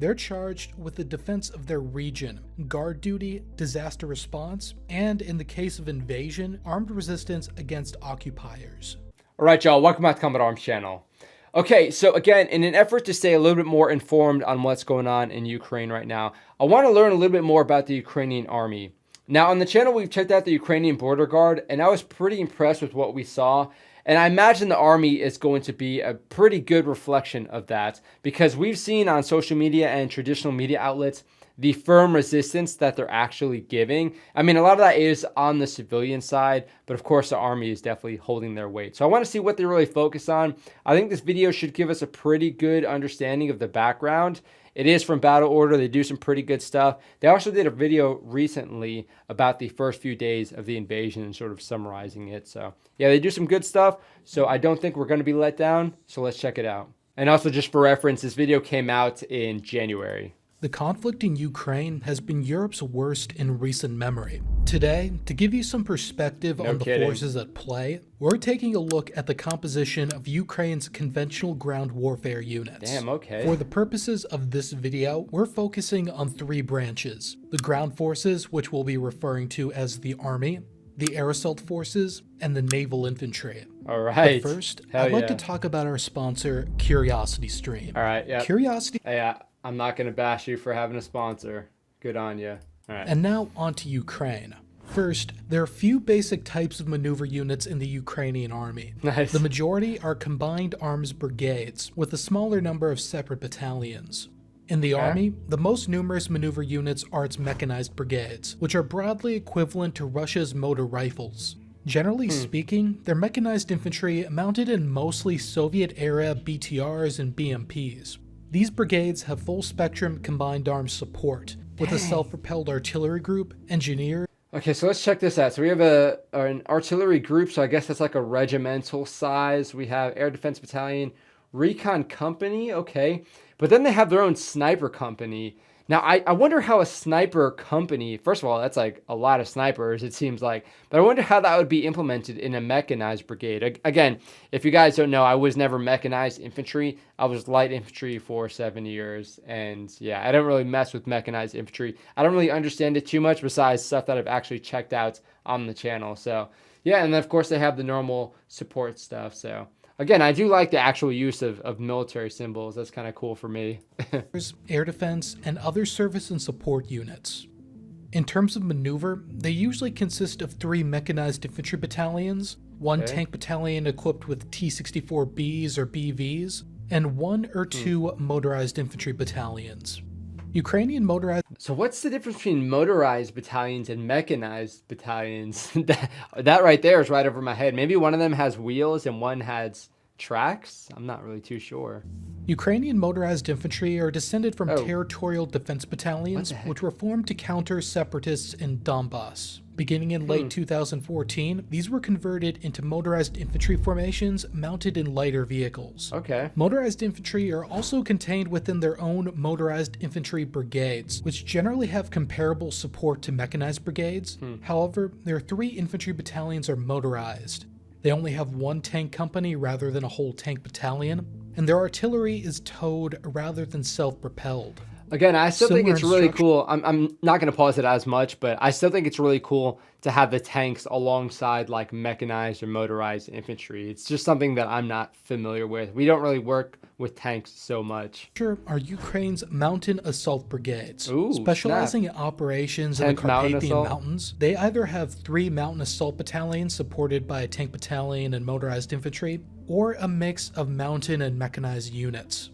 They're charged with the defense of their region, guard duty, disaster response, and in the case of invasion, armed resistance against occupiers. All right, y'all, welcome back to Combat Arms channel. Okay, so again, in an effort to stay a little bit more informed on what's going on in Ukraine right now, I want to learn a little bit more about the Ukrainian army. Now, on the channel, we've checked out the Ukrainian border guard, and I was pretty impressed with what we saw. And I imagine the army is going to be a pretty good reflection of that, because we've seen on social media and traditional media outlets the firm resistance that they're actually giving. I mean, a lot of that is on the civilian side, but of course the army is definitely holding their weight. So I want to see what they really focus on. I think this video should give us a pretty good understanding of the background. It is from Battle Order. They do some pretty good stuff. They also did a video recently about the first few days of the invasion and sort of summarizing it. So yeah, they do some good stuff. So I don't think we're going to be let down. So let's check it out. And also, just for reference, this video came out in January. The conflict in Ukraine has been Europe's worst in recent memory. Today, to give you some perspective on the forces at play, we're taking a look at the composition of Ukraine's conventional ground warfare units. Damn, okay. For the purposes of this video, we're focusing on three branches: the ground forces, which we'll be referring to as the Army, the air assault forces, and the naval infantry. All right. But first, I'd like to talk about our sponsor, CuriosityStream. All right, yeah. Curiosity. Yeah. I'm not going to bash you for having a sponsor. Good on you. All right. And now on to Ukraine. First, there are a few basic types of maneuver units in the Ukrainian army. Nice. The majority are combined arms brigades, with a smaller number of separate battalions. In the army, the most numerous maneuver units are its mechanized brigades, which are broadly equivalent to Russia's motor rifles. Generally speaking, they're mechanized infantry mounted in mostly Soviet-era BTRs and BMPs. These brigades have full-spectrum combined arms support, with a self-propelled artillery group, engineer. Okay, so let's check this out. So we have an artillery group, so I guess that's like a regimental size. We have air defense battalion, recon company, okay. But then they have their own sniper company. Now, I wonder how a sniper company, first of all, that's like a lot of snipers, it seems like, but I wonder how that would be implemented in a mechanized brigade. Again, if you guys don't know, I was never mechanized infantry. I was light infantry for 7 years, and yeah, I don't really mess with mechanized infantry. I don't really understand it too much besides stuff that I've actually checked out on the channel. So yeah, and then of course they have the normal support stuff, so. Again, I do like the actual use of military symbols. That's kind of cool for me. Air defense, and other service and support units. In terms of maneuver, they usually consist of 3 mechanized infantry battalions, 1 tank battalion equipped with T-64Bs or BVs, and 1 or 2 motorized infantry battalions. Ukrainian motorized... So what's the difference between motorized battalions and mechanized battalions? that right there is right over my head. Maybe one of them has wheels and one has tracks? I'm not really too sure. Ukrainian motorized infantry are descended from territorial defense battalions, which were formed to counter separatists in Donbass. Beginning in late 2014, these were converted into motorized infantry formations mounted in lighter vehicles. Okay. Motorized infantry are also contained within their own motorized infantry brigades, which generally have comparable support to mechanized brigades. However, their 3 infantry battalions are motorized. They only have 1 tank company rather than a whole tank battalion, and their artillery is towed rather than self-propelled. Again, I still think it's really cool. I'm not going to pause it as much, but I still think it's really cool to have the tanks alongside like mechanized or motorized infantry. It's just something that I'm not familiar with. We don't really work with tanks so much. Are Ukraine's mountain assault brigades. Ooh, specializing in operations in the Carpathian Mountains. They either have 3 mountain assault battalions supported by a tank battalion and motorized infantry, or a mix of mountain and mechanized units.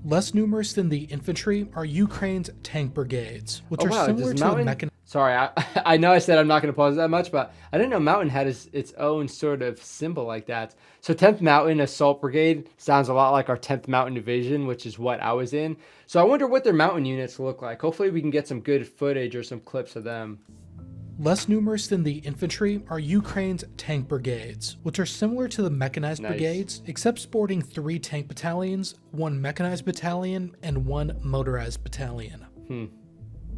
Less numerous than the infantry are Ukraine's tank brigades, which are similar to the mechanized... Sorry, I know I said I'm not going to pause that much, but I didn't know Mountain had its own sort of symbol like that. So 10th Mountain Assault Brigade sounds a lot like our 10th Mountain Division, which is what I was in. So I wonder what their mountain units look like. Hopefully we can get some good footage or some clips of them. Less numerous than the infantry are Ukraine's tank brigades, which are similar to the mechanized brigades, except sporting 3 tank battalions, 1 mechanized battalion, and 1 motorized battalion.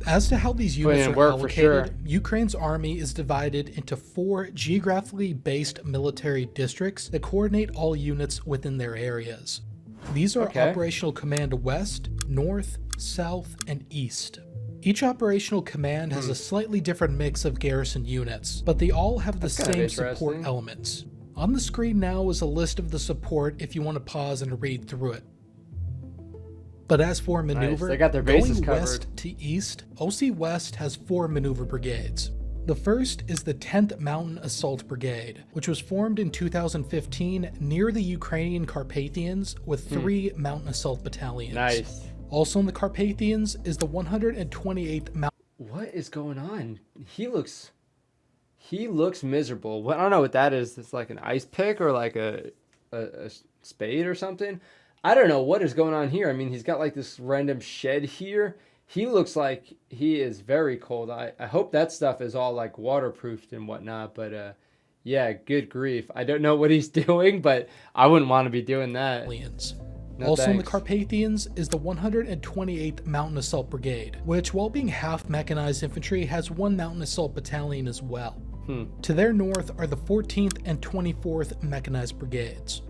As to how these units are allocated, Ukraine's army is divided into 4 geographically based military districts that coordinate all units within their areas. These are Operational Command West, North, south, and east. Each operational command has a slightly different mix of garrison units, but they all have the same support elements. On the screen now is a list of the support if you want to pause and read through it. But as for maneuver, They got their bases going covered. west to east, OC West has 4 maneuver brigades. The first is the 10th Mountain Assault Brigade, which was formed in 2015 near the Ukrainian Carpathians with 3 mountain assault battalions. Nice. Also in the Carpathians is the 128th Mountain. What is going on? He looks miserable. What, I don't know what that is. It's like an ice pick or like a spade or something. I don't know what is going on here. I mean, he's got like this random shed here. He looks like he is very cold. I hope that stuff is all like waterproofed and whatnot. But yeah, good grief. I don't know what he's doing, but I wouldn't want to be doing that. No, Also in the thanks. Carpathians is the 128th Mountain Assault Brigade, which while being half mechanized infantry has 1 mountain assault battalion as well. To their north are the 14th and 24th Mechanized Brigades.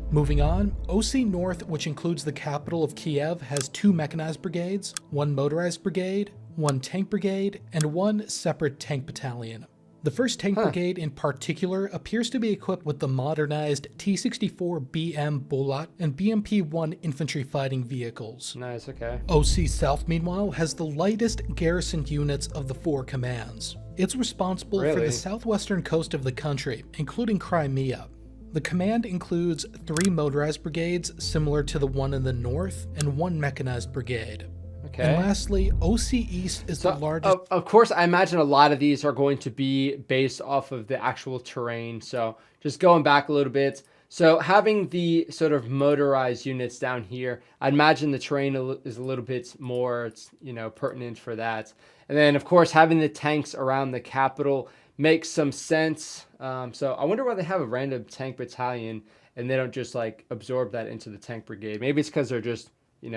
Moving on, OC North, which includes the capital of Kiev, has 2 mechanized brigades, 1 motorized brigade, 1 tank brigade, and 1 separate tank battalion. The 1st Tank Brigade in particular appears to be equipped with the modernized T-64 BM Bulat and BMP-1 infantry fighting vehicles. Nice, okay. OC South, meanwhile, has the lightest garrison units of the 4 commands. It's responsible for Really? the southwestern coast of the country, including Crimea. The command includes 3 motorized brigades similar to the one in the north and 1 mechanized brigade. Okay. And lastly, OC East is the largest. Of course, I imagine a lot of these are going to be based off of the actual terrain. So just going back a little bit. So having the sort of motorized units down here, I'd imagine the terrain is a little bit more, pertinent for that. And then, of course, having the tanks around the capital makes some sense. So I wonder why they have a random tank battalion and they don't just like absorb that into the tank brigade. Maybe it's because they're just, you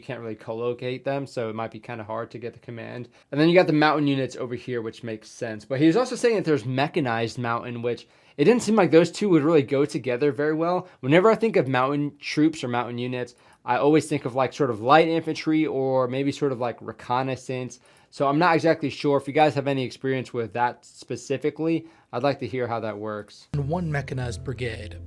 can't really co-locate them, so it might be kind of hard to get the command. And then you got the mountain units over here, which makes sense. But he was also saying that there's mechanized mountain, which it didn't seem like those two would really go together very well. Whenever I think of mountain troops or mountain units, I always think of like sort of light infantry or maybe sort of like reconnaissance. So I'm not exactly sure. If you guys have any experience with that specifically, I'd like to hear how that works. And 1 mechanized brigade.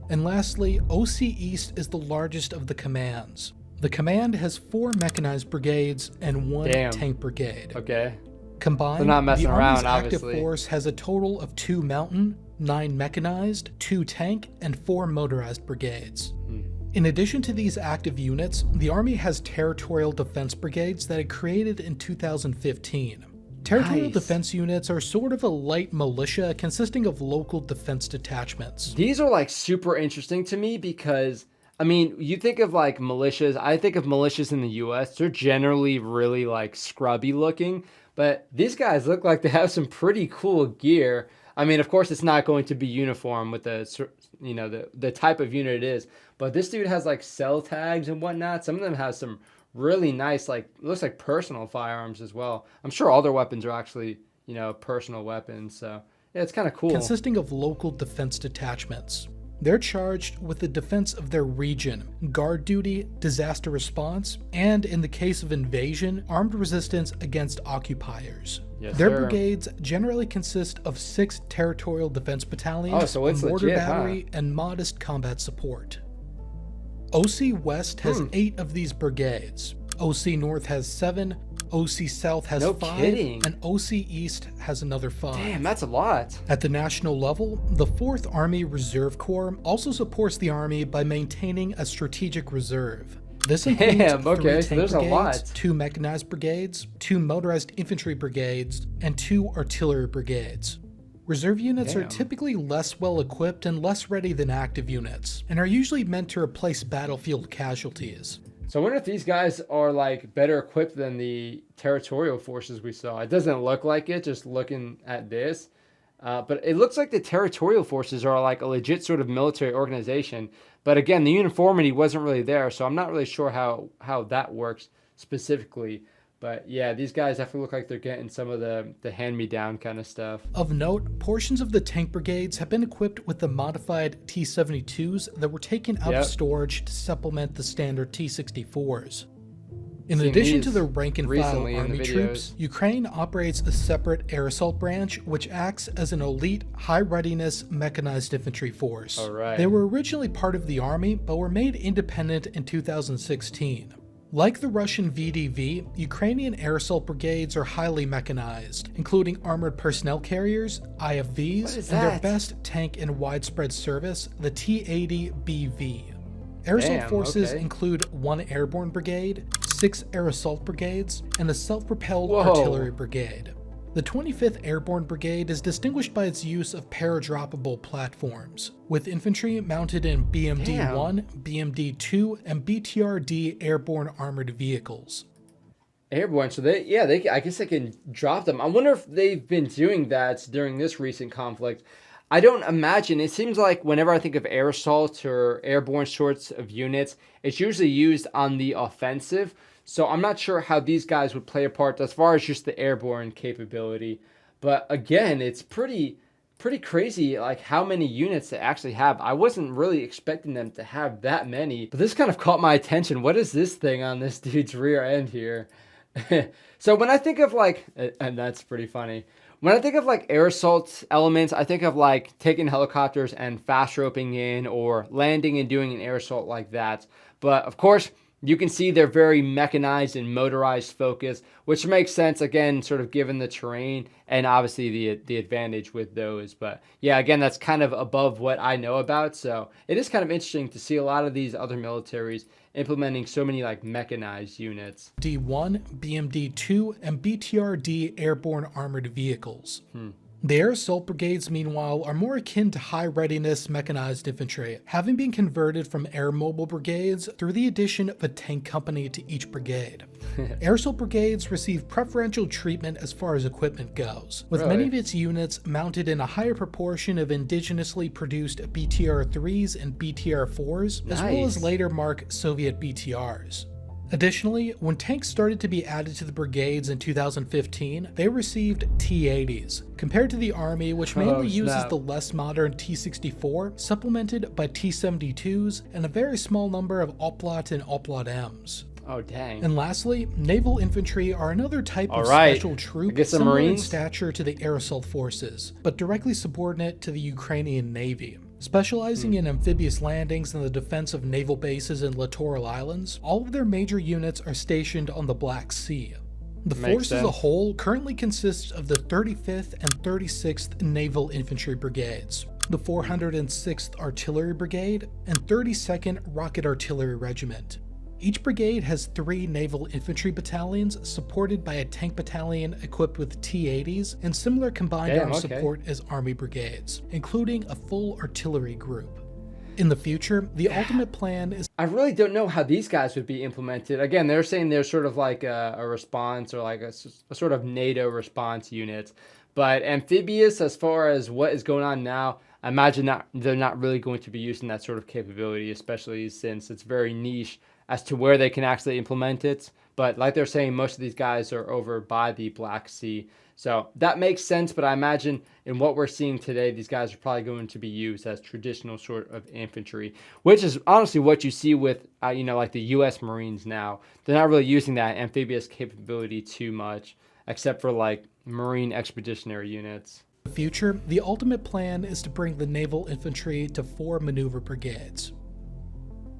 And lastly, OC East is the largest of the commands. The command has 4 mechanized brigades and 1 tank brigade. Okay. Combined, They're not messing the around, Army's active obviously. force has a total of 2 mountain, 9 mechanized, 2 tank, and 4 motorized brigades. In addition to these active units, the Army has territorial defense brigades that it created in 2015. Territorial Nice. defense units are sort of a light militia consisting of local defense detachments. These are like super interesting to me because, I mean, you think of like militias. I think of militias in the US. They're generally really like scrubby looking, but these guys look like they have some pretty cool gear. I mean, of course, it's not going to be uniform with the type of unit it is, but this dude has like cell tags and whatnot. Some of them have some really nice, like, looks like personal firearms as well. I'm sure all their weapons are actually, personal weapons. So yeah, it's kind of cool. Consisting of local defense detachments. They're charged with the defense of their region, guard duty, disaster response, and in the case of invasion, armed resistance against occupiers. Yes, Their sir. brigades generally consist of 6 territorial defense battalions, so it's a mortar legit, huh? battery, and modest combat support. OC West has 8 of these brigades. OC North has 7, OC South has No 5, kidding. and OC East has another 5. Damn, that's a lot. At the national level, the 4th Army Reserve Corps also supports the Army by maintaining a strategic reserve. This includes Damn, 3 okay, so tank there's a brigades, lot. 2 mechanized brigades, 2 motorized infantry brigades, and 2 artillery brigades. Reserve units are Damn. typically less well equipped and less ready than active units, and are usually meant to replace battlefield casualties. So I wonder if these guys are like better equipped than the territorial forces we saw. It doesn't look like it just looking at this. But it looks like the territorial forces are like a legit sort of military organization. But again, the uniformity wasn't really there, so I'm not really sure how that works specifically. But yeah, these guys definitely look like they're getting some of the hand-me-down kind of stuff. Of note, portions of the tank brigades have been equipped with the modified T-72s that were taken out of storage to supplement the standard T-64s. In Seen addition to these the rank-and-file recently in the army troops, videos. Ukraine operates a separate air assault branch which acts as an elite, high-readiness mechanized infantry force. All right. They were originally part of the army, but were made independent in 2016. Like the Russian VDV, Ukrainian air assault brigades are highly mechanized, including armored personnel carriers, IFVs, and their best tank in widespread service, the T-80BV. Air assault forces include 1 airborne brigade, 6 air assault brigades, and a self-propelled artillery brigade. The 25th Airborne Brigade is distinguished by its use of paradroppable platforms, with infantry mounted in BMD-1, BMD-2, and BTR-D airborne armored vehicles. Airborne, so I guess they can drop them. I wonder if they've been doing that during this recent conflict. I don't imagine. It seems like whenever I think of air assault or airborne sorts of units, it's usually used on the offensive. So I'm not sure how these guys would play a part as far as just the airborne capability. But again, it's pretty crazy like how many units they actually have. I wasn't really expecting them to have that many, but this kind of caught my attention. What is this thing on this dude's rear end here? So when I think of like, and that's pretty funny. When I think of like air assault elements, I think of like taking helicopters and fast roping in or landing and doing an air assault like that. But of course, you can see they're very mechanized and motorized focus, which makes sense, again, sort of given the terrain and obviously the advantage with those. But yeah, again, that's kind of above what I know about. So it is kind of interesting to see a lot of these other militaries implementing so many like mechanized units. D1, BMD-2, and BTR-D airborne armored vehicles. The air assault brigades, meanwhile, are more akin to high-readiness mechanized infantry, having been converted from air mobile brigades through the addition of a tank company to each brigade. Air assault brigades receive preferential treatment as far as equipment goes, with many of its units mounted in a higher proportion of indigenously produced BTR-3s and BTR-4s, as well as later mark Soviet BTRs. Additionally, when tanks started to be added to the brigades in 2015, they received T-80s, compared to the Army, which mainly uses the less modern T-64, supplemented by T-72s and a very small number of Oplot and Oplot-Ms. Oh, dang. And lastly, naval infantry are another type of special troop similar in stature to the air assault forces, but directly subordinate to the Ukrainian Navy. Specializing in amphibious landings and the defense of naval bases in littoral islands, all of their major units are stationed on the Black Sea. The force as a whole currently consists of the 35th and 36th Naval Infantry Brigades, the 406th Artillery Brigade, and 32nd Rocket Artillery Regiment. Each brigade has 3 naval infantry battalions supported by a tank battalion equipped with T-80s and similar combined arms support as Army brigades, including a full artillery group. In the future, the ultimate plan is... I really don't know how these guys would be implemented. Again, they're saying they're sort of like a response or like a sort of NATO response unit. But amphibious, as far as what is going on now, I imagine they're not really going to be using that sort of capability, especially since it's very niche as to where they can actually implement it. But like they're saying, most of these guys are over by the Black Sea. So that makes sense, but I imagine in what we're seeing today, these guys are probably going to be used as traditional sort of infantry, which is honestly what you see with, like the U.S. Marines now. They're not really using that amphibious capability too much, except for like Marine expeditionary units. In the future, the ultimate plan is to bring the naval infantry to 4 maneuver brigades.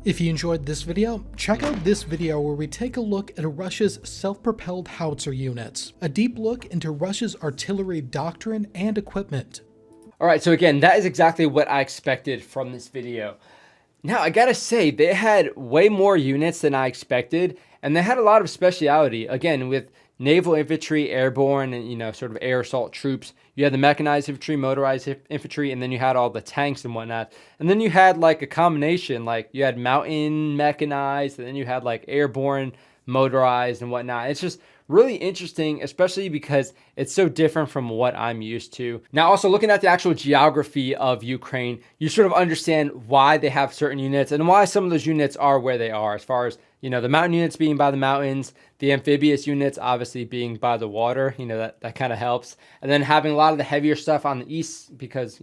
If you enjoyed this video, check out this video where we take a look at Russia's self-propelled howitzer units, a deep look into Russia's artillery doctrine and equipment. Alright, so again, that is exactly what I expected from this video. Now, I gotta say, they had way more units than I expected, and they had a lot of speciality. Again, with naval infantry, airborne, and sort of air assault troops. You had the mechanized infantry, motorized infantry, and then you had all the tanks and whatnot. And then you had like a combination, like you had mountain mechanized, and then you had like airborne, motorized, and whatnot. It's just really interesting, especially because it's so different from what I'm used to. Now, also looking at the actual geography of Ukraine, you sort of understand why they have certain units and why some of those units are where they are as far as the mountain units being by the mountains, the amphibious units obviously being by the water, that kind of helps. And then having a lot of the heavier stuff on the east because,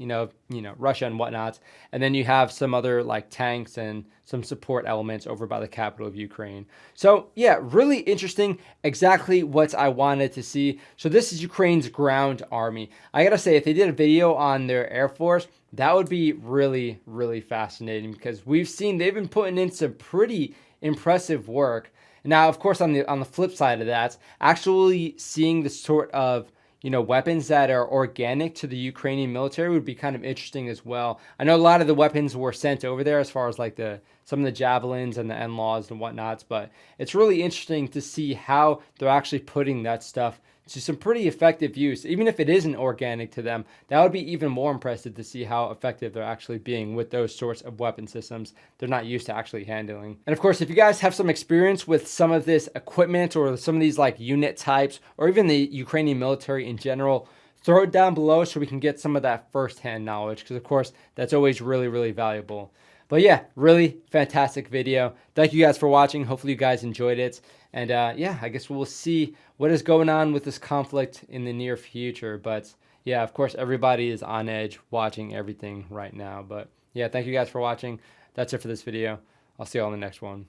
Russia and whatnot. And then you have some other like tanks and some support elements over by the capital of Ukraine. So yeah, really interesting. Exactly what I wanted to see. So this is Ukraine's ground army. I gotta say, if they did a video on their air force, that would be really, really fascinating because they've been putting in some pretty impressive work. Now, of course, on the flip side of that, actually seeing the sort of weapons that are organic to the Ukrainian military would be kind of interesting as well. I know a lot of the weapons were sent over there as far as like some of the javelins and the NLAWs and whatnots, but it's really interesting to see how they're actually putting that stuff to some pretty effective use. Even if it isn't organic to them, that would be even more impressive to see how effective they're actually being with those sorts of weapon systems they're not used to actually handling. And of course, if you guys have some experience with some of this equipment or some of these like unit types or even the Ukrainian military in general, throw it down below so we can get some of that firsthand knowledge, because of course that's always really, really valuable. But yeah, really fantastic video. Thank you guys for watching. Hopefully you guys enjoyed it. And yeah, I guess we'll see what is going on with this conflict in the near future. But yeah, of course, everybody is on edge watching everything right now. But yeah, thank you guys for watching. That's it for this video. I'll see you all in the next one.